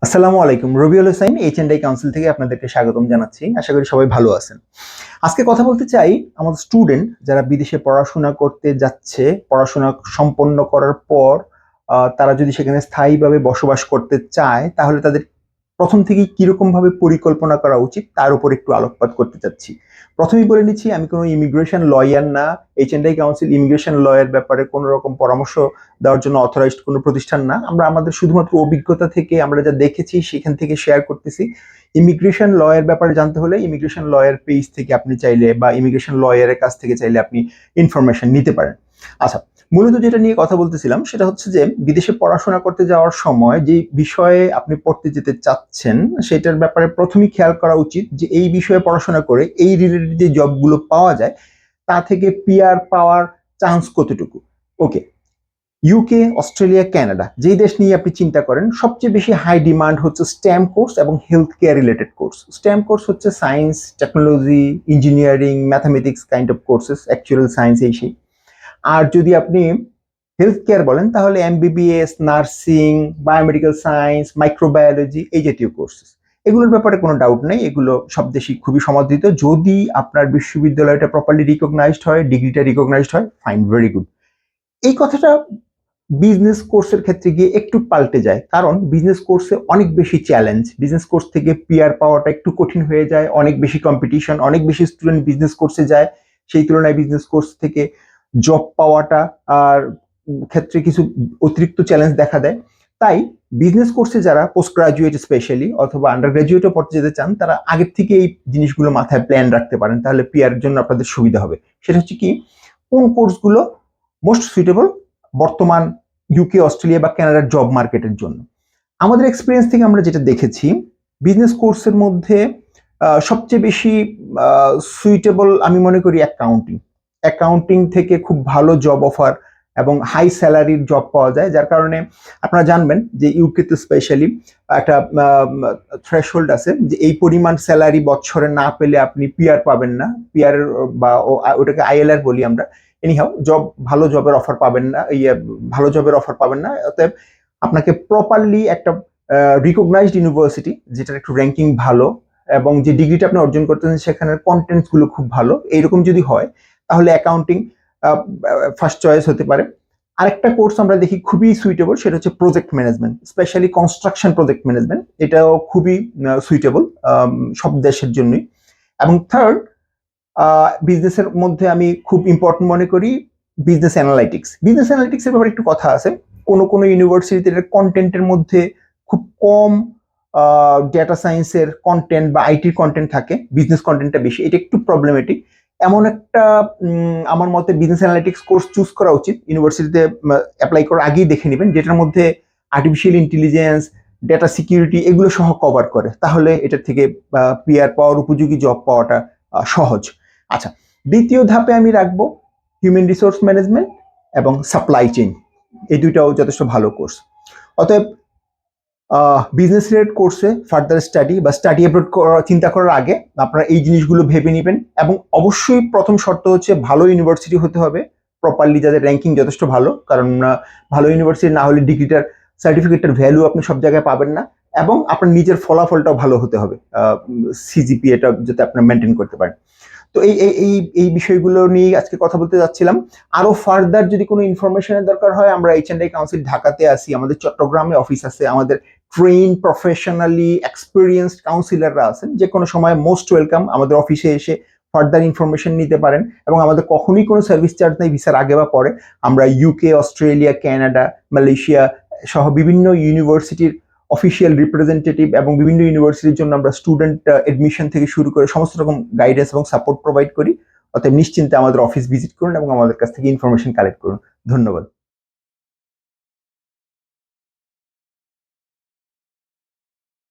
আসসালামু আলাইকুম। Rabiul Hossain H&I council থেকে আপনাদেরকে স্বাগতম জানাচ্ছি। আশা করি সবাই ভালো আছেন। আজকে কথা বলতে চাই আমাদের স্টুডেন্ট যারা বিদেশে পড়াশোনা করতে যাচ্ছে, পড়াশোনা সম্পন্ন করার পর তারা যদি সেখানে স্থায়ীভাবে বসবাস করতে চায় তাহলে তাদের প্রথম থেকেই কিরকম ভাবে পরিকল্পনা করা উচিত তার উপর একটু আলোকপাত করতে চাচ্ছি। প্রথমেই বলে নিচ্ছি, আমি কোনো ইমিগ্রেশন লয়ার না। H&I কাউন্সিল ইমিগ্রেশন লয়ের ব্যাপারে কোনো রকম পরামর্শ দেওয়ার জন্য অথরাইজড কোনো প্রতিষ্ঠান না। আমরা আমাদের শুধুমাত্র অভিজ্ঞতা থেকে আমরা যা দেখেছি সেখান থেকে শেয়ার করতেছি। ইমিগ্রেশন লয়ের ব্যাপারে জানতে হলে ইমিগ্রেশন লয়ের পেজ থেকে আপনি চাইলে বা ইমিগ্রেশন লয়ারের কাছ থেকে চাইলে আপনি ইনফরমেশন নিতে পারেন। আচ্ছা, মূলত যেটা নিয়ে কথা বলতেছিলাম সেটা হচ্ছে যে বিদেশে পড়াশোনা করতে যাওয়ার সময় যে বিষয়ে আপনি পড়তে যেতে চাচ্ছেন সেটার ব্যাপারে প্রথমেই খেয়াল করা উচিত যে এই বিষয়ে পড়াশোনা করে এই রিলেটেড যে জবগুলো পাওয়া যায় তা থেকে পিআর পাওয়ার চান্স কতটুকু। ওকে, ইউকে, অস্ট্রেলিয়া, কানাডা যেই দেশ নিয়ে আপনি চিন্তা করেন সবচেয়ে বেশি হাই ডিমান্ড হচ্ছে স্টেম কোর্স এবং health care related course. STEM course হচ্ছে science, technology, engineering, mathematics kind of courses, actual science এই সেই। আর যদি আপনি হেলথ কেয়ার বলেন তাহলে MBBS, nursing, biomedical science, microbiology এই জাতীয় কোর্সেস। এগুলোর ব্যাপারে কোনো ডাউট নেই, এগুলো সব দেশই খুবই সমাদৃত যদি আপনার বিশ্ববিদ্যালয়টা প্রপারলি রিকগনাইজড হয়, ডিগ্রিটা রিকগনাইজড হয়, ফাইন, ভেরি গুড। এই কথাটা বিজনেস কোর্সের ক্ষেত্রে গিয়ে একটু পাল্টে যায়, কারণ বিজনেস কোর্সে অনেক বেশি চ্যালেঞ্জ। বিজনেস কোর্স থেকে পিআর পাওয়াটা একটু কঠিন হয়ে যায়, অনেক বেশি কম্পিটিশন, অনেক বেশি স্টুডেন্ট বিজনেস কোর্সে যায়। সেই তুলনায় বিজনেস কোর্স থেকে জব পাওয়াটা আর ক্ষেত্রে কিছু অতিরিক্ত চ্যালেঞ্জ দেখা দেয়। তাই বিজনেস কোর্সে যারা পোস্ট গ্রাজুয়েট স্পেশালি অথবা আন্ডার গ্রাজুয়েটও পড়তে যেতে চান তারা আগের থেকে এই জিনিসগুলো মাথায় প্ল্যান রাখতে পারেন, তাহলে পিআর এর জন্য আপনাদের সুবিধা হবে। সেটা হচ্ছে কি, কোন কোর্সগুলো মোস্ট সুইটেবল বর্তমান ইউকে, অস্ট্রেলিয়া বা কানাডার জব মার্কেটের জন্য। আমাদের এক্সপিরিয়েন্স থেকে আমরা যেটা দেখেছি, বিজনেস কোর্সের মধ্যে সবচেয়ে বেশি সুইটেবল আমি মনে করি অ্যাকাউন্টিং। অ্যাকাউন্টিং থেকে খুব ভালো জব অফার এবং হাই স্যালারির জব পাওয়া যায়, যার কারণে আপনারা জানবেন যে ইউকেতে স্পেশালি একটা থ্রেশহোল্ড আছে যে এই পরিমাণ স্যালারি বছরে না পেলে আপনি পিআর পাবেন না। পিআর বা ওটাকে আইএলআর বলি আমরা। এনিহাও ভালো জবের অফার পাবেন না, ভালো জবের অফার পাবেন না। অতএব আপনাকে প্রপারলি একটা রিকগনাইজড ইউনিভার্সিটি যেটার একটু র্যাঙ্কিং ভালো এবং যে ডিগ্রিটা আপনি অর্জন করতেছেন সেখানের কন্টেন্টস গুলো খুব ভালো, এইরকম যদি হয় তাহলে অ্যাকাউন্টিং ফার্স্ট চয়েস হতে পারে। আরেকটা কোর্স আমরা দেখি খুবই সুইটেবল, সেটা হচ্ছে project management, specially construction project management. এটাও খুবই সুইটেবল সব দেশের জন্যই। এবং থার্ড, বিজনেসের মধ্যে আমি খুব ইম্পর্টেন্ট মনে করি বিজনেস অ্যানালাইটিক্স। বিজনেস অ্যানালাইটিক্সের ব্যাপারে একটু কথা আছে। কোনো ইউনিভার্সিটিতে কন্টেন্টের মধ্যে খুব কম ডেটা সায়েন্সের কন্টেন্ট বা আইটির কন্টেন্ট থাকে, বিজনেস কন্টেন্টটা বেশি, এটা একটু প্রবলেমেটিক। এমন একটা আমার মতে বিজনেস অ্যানালিটিক্স কোর্স চুজ করা উচিত। ইউনিভার্সিটিতে অ্যাপ্লাই করার আগেই দেখে নেবেন যেটার মধ্যে আর্টিফিশিয়াল ইন্টেলিজেন্স, ডেটা সিকিউরিটি এগুলো সহ কভার করে, তাহলে এটার থেকে পিআর পাওয়ার উপযোগী জব পাওয়াটা সহজ। আচ্ছা, দ্বিতীয় ধাপে আমি রাখবো হিউম্যান রিসোর্স ম্যানেজমেন্ট এবং সাপ্লাই চেইন। এই দুইটাও যথেষ্ট ভালো কোর্স। অতএব বিজনেস রিলেটেড কোর্সে ফার্দার স্টাডি বা স্টাডি অ্যাব্রড চিন্তা করার আগে আপনারা এই জিনিসগুলো ভেবে নেবেন। এবং অবশ্যই প্রথম শর্ত হচ্ছে ভালো ইউনিভার্সিটি হতে হবে, প্রপারলি যাদের র্যাঙ্কিং যথেষ্ট ভালো, কারণ ভালো ইউনিভার্সিটি না হলে ডিগ্রিটার সার্টিফিকেটের ভ্যালু আপনি সব জায়গায় পাবেন না। এবং আপনার নিজের ফলাফলটাও ভালো হতে হবে, সিজিপিএটা যাতে আপনার মেনটেন করতে পারেন। তো এই এই এই এই বিষয়গুলো নিয়ে আজকে কথা বলতে যাচ্ছিলাম। আরো ফার্দার যদি কোনো ইনফরমেশনের দরকার হয়, আমরা H&I কাউন্সিল ঢাকাতে আছি, আমাদের চট্টগ্রামে অফিস আছে, আমাদের ট্রেন প্রফেশনালি এক্সপিরিয়েন্সড কাউন্সিলররা আছেন, যে কোনো সময় মোস্ট ওয়েলকাম আমাদের অফিসে এসে ফার্দার ইনফরমেশন নিতে পারেন। এবং আমাদের কখনোই কোনো সার্ভিস চার্জ নেই ভিসার আগে বা পরে। আমরা ইউকে, অস্ট্রেলিয়া, কানাডা, মালয়েশিয়া সহ বিভিন্ন ইউনিভার্সিটির অফিসিয়াল রিপ্রেজেন্টেটিভ এবং বিভিন্ন ইউনিভার্সিটির জন্য আমরা স্টুডেন্ট এডমিশন থেকে শুরু করে সমস্ত রকম গাইডেন্স এবং সাপোর্ট প্রোভাইড করি। অতএব নিশ্চিন্তে আমাদের অফিস ভিজিট করুন এবং আমাদের কাছ থেকে ইনফরমেশন কালেক্ট করুন। ধন্যবাদ।